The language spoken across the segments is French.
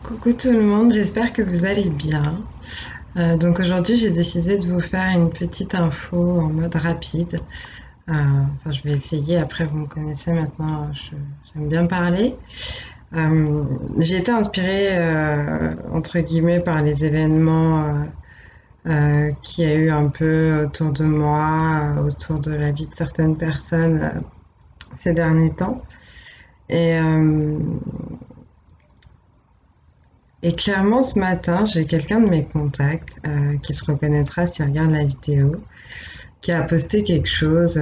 Coucou tout le monde, j'espère que vous allez bien. Donc aujourd'hui, j'ai décidé de vous faire une petite info en mode rapide. Enfin, je vais essayer, après vous me connaissez maintenant, j'aime bien parler. J'ai été inspirée, entre guillemets, par les événements qu'il y a eu un peu autour de moi, autour de la vie de certaines personnes ces derniers temps. Et, euh, Et clairement, ce matin, j'ai quelqu'un de mes contacts qui se reconnaîtra s'il regarde la vidéo, qui a posté quelque chose.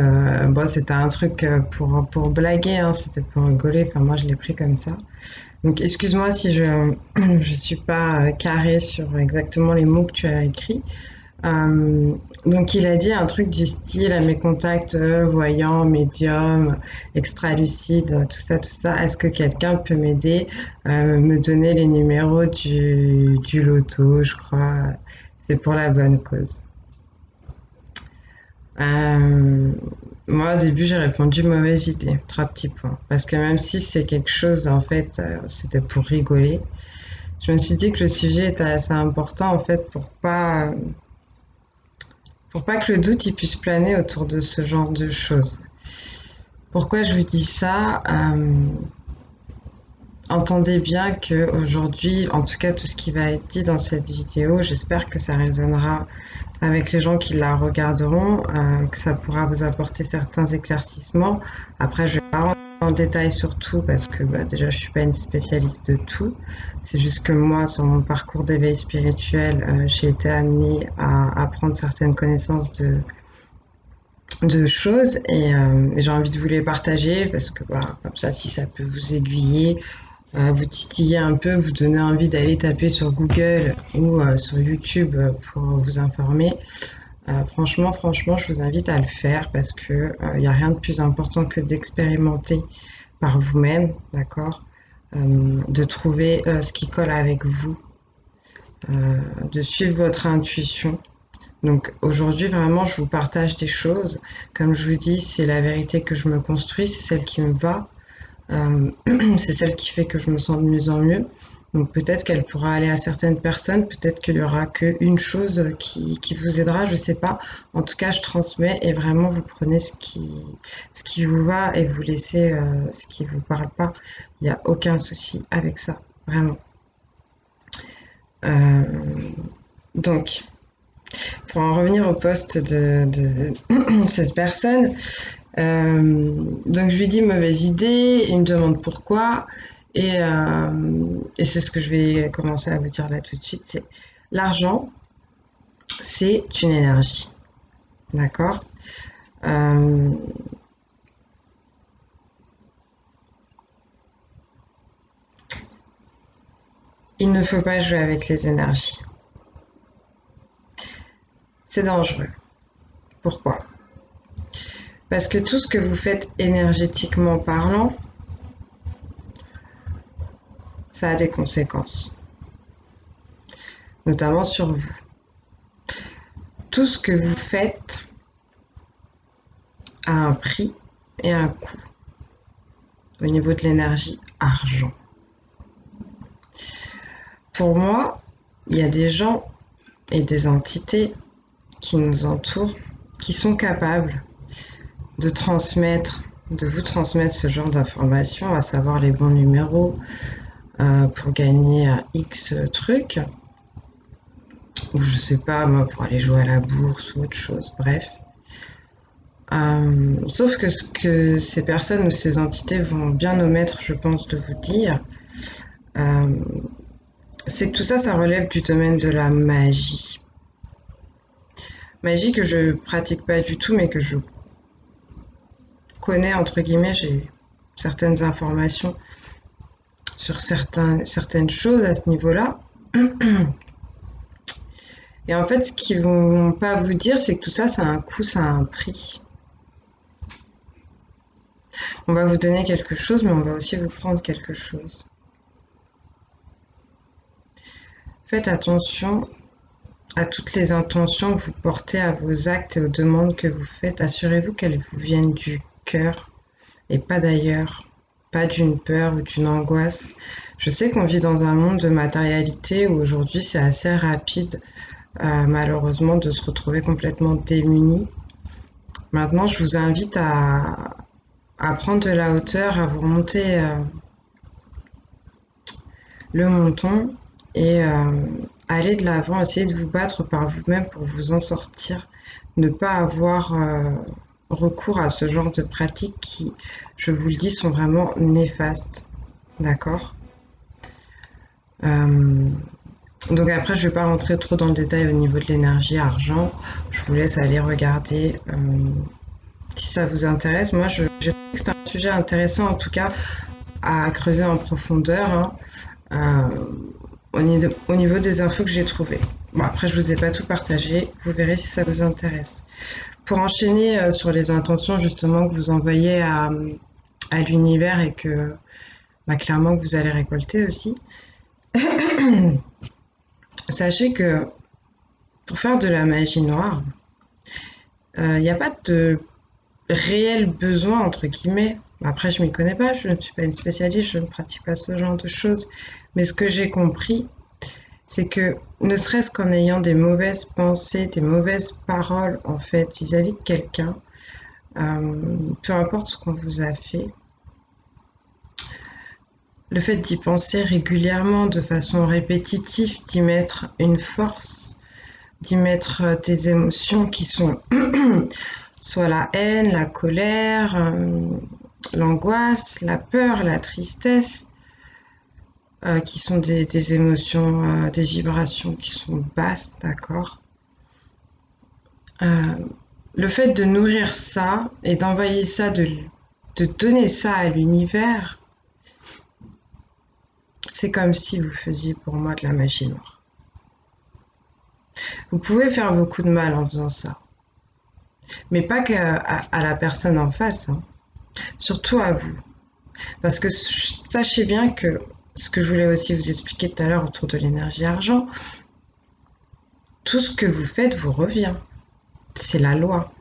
Bon, c'était un truc pour blaguer, hein, c'était pour rigoler. Enfin, moi, je l'ai pris comme ça. Donc, excuse-moi si je je suis pas carrée sur exactement les mots que tu as écrits. Euh, donc il a dit un truc du style à mes contacts voyants, médiums, extra-lucides, tout ça. Est-ce que quelqu'un peut m'aider, me donner les numéros du loto, je crois. C'est pour la bonne cause. Euh, Moi, au début, j'ai répondu mauvaise idée, trois petits points. Parce que même si c'est quelque chose, en fait, c'était pour rigoler. Je me suis dit que le sujet était assez important, en fait, pour pas que le doute il puisse planer autour de ce genre de choses. Pourquoi je vous dis ça? Entendez bien que aujourd'hui, en tout cas tout ce qui va être dit dans cette vidéo, j'espère que ça résonnera avec les gens qui la regarderont, que ça pourra vous apporter certains éclaircissements. Après, je vais pas rentrer en détail sur tout parce que déjà je suis pas une spécialiste de tout. C'est juste que moi, sur mon parcours d'éveil spirituel, j'ai été amenée à apprendre certaines connaissances de choses et j'ai envie de vous les partager parce que comme ça, si ça peut vous aiguiller, vous titiller un peu, vous donner envie d'aller taper sur Google ou sur YouTube pour vous informer. Franchement, je vous invite à le faire parce que il n'y a rien de plus important que d'expérimenter par vous-même, d'accord? De trouver ce qui colle avec vous, de suivre votre intuition. Donc aujourd'hui, vraiment, je vous partage des choses. Comme je vous dis, c'est la vérité que je me construis, c'est celle qui me va, euh, c'est celle qui fait que je me sens de mieux en mieux. Donc peut-être qu'elle pourra aller à certaines personnes, peut-être qu'il y aura qu'une chose qui vous aidera, je sais pas. En tout cas, je transmets et vraiment vous prenez ce qui vous va et vous laissez ce qui vous parle pas. Il n'y a aucun souci avec ça, vraiment. Euh, donc, pour en revenir au poste de cette personne, donc je lui dis mauvaise idée, il me demande pourquoi, et c'est ce que je vais commencer à vous dire là tout de suite, c'est l'argent, c'est une énergie, d'accord. Euh, il ne faut pas jouer avec les énergies, c'est dangereux. Pourquoi? Parce que tout ce que vous faites énergétiquement parlant, ça a des conséquences, notamment sur vous. Tout ce que vous faites a un prix et un coût au niveau de l'énergie argent. Pour moi, il y a des gens et des entités qui nous entourent qui sont capables de transmettre, de vous transmettre ce genre d'informations, à savoir les bons numéros pour gagner un X truc, ou je sais pas, moi, pour aller jouer à la bourse ou autre chose, bref. Sauf que ce que ces personnes ou ces entités vont bien omettre, je pense, de vous dire, euh, c'est que tout ça, ça relève du domaine de la magie. Magie que je pratique pas du tout, mais que je connais, entre guillemets, j'ai certaines informations sur certaines choses à ce niveau-là. Et en fait, ce qu'ils vont pas vous dire, c'est que tout ça, ça a un coût, ça a un prix. On va vous donner quelque chose, mais on va aussi vous prendre quelque chose. Faites attention à toutes les intentions que vous portez à vos actes et aux demandes que vous faites. Assurez-vous qu'elles vous viennent du cœur et pas d'ailleurs, pas d'une peur ou d'une angoisse. Je sais qu'on vit dans un monde de matérialité où aujourd'hui c'est assez rapide, malheureusement, de se retrouver complètement démuni. Maintenant, je vous invite à prendre de la hauteur, à vous remonter le menton et aller de l'avant, essayer de vous battre par vous-même pour vous en sortir. Ne pas avoir recours à ce genre de pratiques qui, je vous le dis, sont vraiment néfastes. D'accord. Euh, donc après, je ne vais pas rentrer trop dans le détail au niveau de l'énergie argent. Je vous laisse aller regarder si ça vous intéresse. Moi, j'ai trouvé que c'est un sujet intéressant, en tout cas, à creuser en profondeur, hein, au niveau des infos que j'ai trouvées. Bon, après, je vous ai pas tout partagé. Vous verrez si ça vous intéresse. Pour enchaîner sur les intentions justement que vous envoyez à l'univers et que bah, clairement que vous allez récolter aussi, sachez que pour faire de la magie noire, il n'y a pas de réel besoin, entre guillemets. Après, je m'y connais pas, je ne suis pas une spécialiste, je ne pratique pas ce genre de choses. Mais ce que j'ai compris, c'est que ne serait-ce qu'en ayant des mauvaises pensées, des mauvaises paroles, en fait, vis-à-vis de quelqu'un, peu importe ce qu'on vous a fait, le fait d'y penser régulièrement, de façon répétitive, d'y mettre une force, d'y mettre des émotions qui sont soit la haine, la colère, l'angoisse, la peur, la tristesse, qui sont des émotions, des vibrations qui sont basses, d'accord. Euh, le fait de nourrir ça et d'envoyer ça, de donner ça à l'univers, c'est comme si vous faisiez pour moi de la magie noire. Vous pouvez faire beaucoup de mal en faisant ça, mais pas qu'à la personne en face, hein. Surtout à vous. Parce que sachez bien que ce que je voulais aussi vous expliquer tout à l'heure autour de l'énergie argent, tout ce que vous faites vous revient. C'est la loi.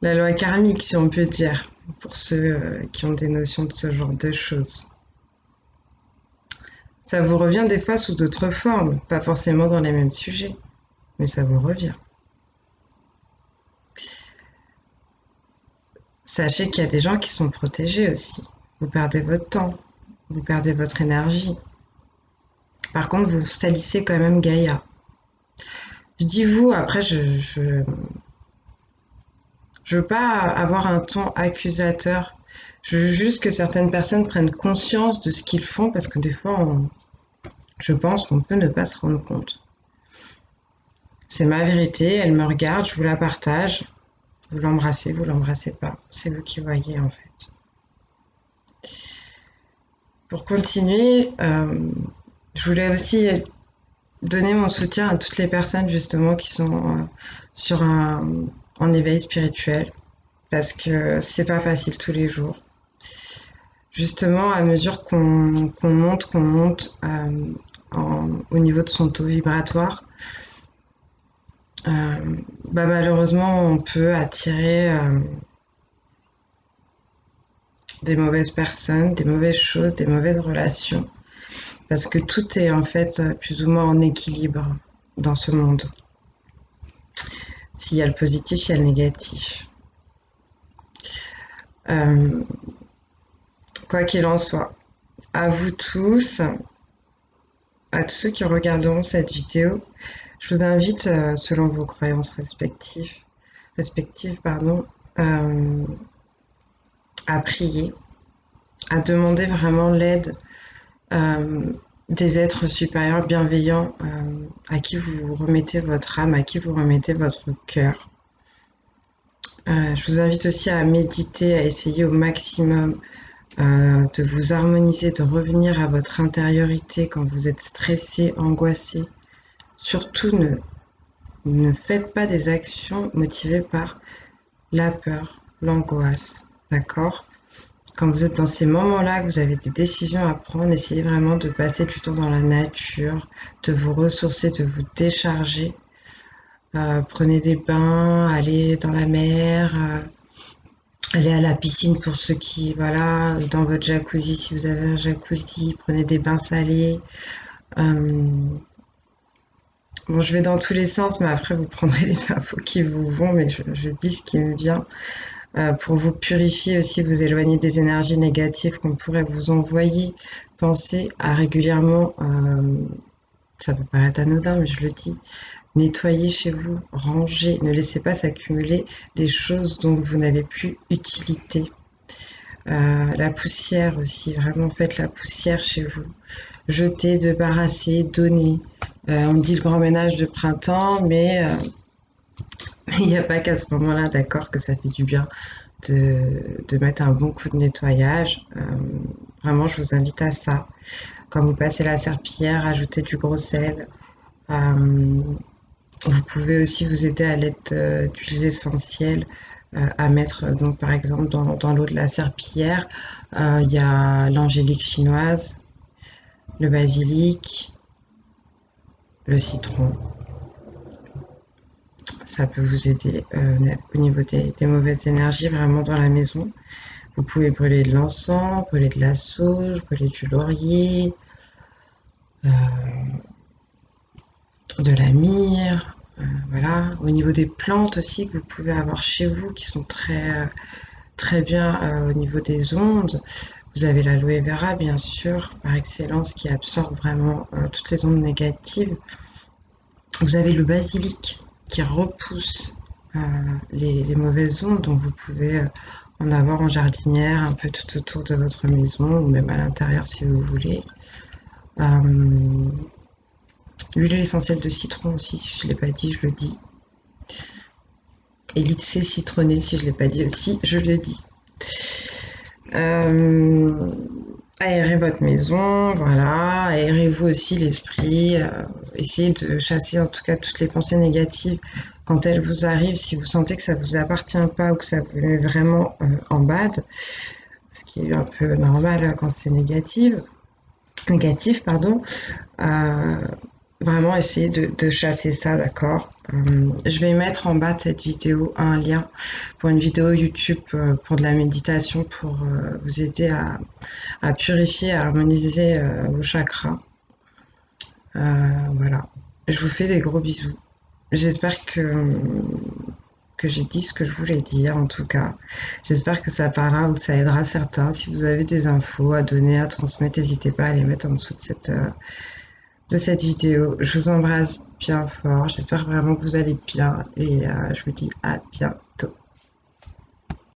La loi karmique, si on peut dire, pour ceux qui ont des notions de ce genre de choses. Ça vous revient des fois sous d'autres formes, pas forcément dans les mêmes sujets, mais ça vous revient. Sachez qu'il y a des gens qui sont protégés aussi. Vous perdez votre temps, vous perdez votre énergie. Par contre, vous salissez quand même Gaïa. Je dis vous, après, je veux pas avoir un ton accusateur. Je veux juste que certaines personnes prennent conscience de ce qu'ils font parce que des fois, je pense qu'on peut ne pas se rendre compte. C'est ma vérité, elle me regarde, je vous la partage. Vous l'embrassez pas. C'est vous qui voyez en fait. Pour continuer, je voulais aussi donner mon soutien à toutes les personnes justement qui sont sur en éveil spirituel parce que c'est pas facile tous les jours. Justement, à mesure qu'on monte au niveau de son taux vibratoire, bah malheureusement, on peut attirer des mauvaises personnes, des mauvaises choses, des mauvaises relations, parce que tout est en fait plus ou moins en équilibre dans ce monde. S'il y a le positif, il y a le négatif. Euh, quoi qu'il en soit, à vous tous, à tous ceux qui regarderont cette vidéo, je vous invite, selon vos croyances respectives, pardon, euh, à prier, à demander vraiment l'aide euh, des êtres supérieurs bienveillants à qui vous remettez votre âme, à qui vous remettez votre cœur. Je vous invite aussi à méditer, à essayer au maximum de vous harmoniser, de revenir à votre intériorité quand vous êtes stressé, angoissé. Surtout, ne faites pas des actions motivées par la peur, l'angoisse, d'accord? Quand vous êtes dans ces moments-là, que vous avez des décisions à prendre, essayez vraiment de passer du temps dans la nature, de vous ressourcer, de vous décharger. Prenez des bains, allez dans la mer, Allez à la piscine pour ceux qui, voilà, dans votre jacuzzi, si vous avez un jacuzzi, prenez des bains salés. Euh, bon, je vais dans tous les sens, mais après, vous prendrez les infos qui vous vont, mais je dis ce qui me vient. Pour vous purifier aussi, vous éloigner des énergies négatives qu'on pourrait vous envoyer. Pensez à régulièrement, ça peut paraître anodin, mais je le dis, nettoyer chez vous, ranger, ne laissez pas s'accumuler des choses dont vous n'avez plus utilité. La poussière aussi, vraiment faites la poussière chez vous. Jetez, débarrasser, donner. On dit le grand ménage de printemps, mais il n'y a pas qu'à ce moment-là, d'accord, que ça fait du bien de mettre un bon coup de nettoyage. Vraiment, je vous invite à ça. Quand vous passez la serpillière, ajoutez du gros sel. Euh, Vous pouvez aussi vous aider à l'aide d'huiles essentielles à mettre, donc par exemple dans l'eau de la serpillière. Il y a l'angélique chinoise, le basilic, le citron. Ça peut vous aider au niveau des mauvaises énergies vraiment dans la maison. Vous pouvez brûler de l'encens, brûler de la sauge, brûler du laurier, de la myrrhe. Voilà. Au niveau des plantes aussi que vous pouvez avoir chez vous qui sont très bien au niveau des ondes. Vous avez l'aloe vera, bien sûr, par excellence, qui absorbe vraiment toutes les ondes négatives. Vous avez le basilic qui repousse euh, les mauvaises ondes, donc vous pouvez en avoir en jardinière, un peu tout autour de votre maison, ou même à l'intérieur si vous voulez. Euh, L'huile essentielle de citron aussi, si je ne l'ai pas dit, je le dis. Et l'ITC citronné, si je ne l'ai pas dit aussi, je le dis. Euh, Aérez votre maison, voilà, aérez-vous aussi l'esprit, essayez de chasser en tout cas toutes les pensées négatives quand elles vous arrivent, si vous sentez que ça vous appartient pas ou que ça vous met vraiment en bad, ce qui est un peu normal quand c'est négatif, pardon. Euh, Vraiment essayer de chasser ça, d'accord. Je vais mettre en bas de cette vidéo un lien pour une vidéo YouTube pour de la méditation pour vous aider à purifier, à harmoniser vos chakras. Voilà. Je vous fais des gros bisous. J'espère que j'ai dit ce que je voulais dire en tout cas. J'espère que ça parlera ou que ça aidera certains. Si vous avez des infos à donner, à transmettre, n'hésitez pas à les mettre en dessous de cette vidéo. Je vous embrasse bien fort. J'espère vraiment que vous allez bien et je vous dis à bientôt.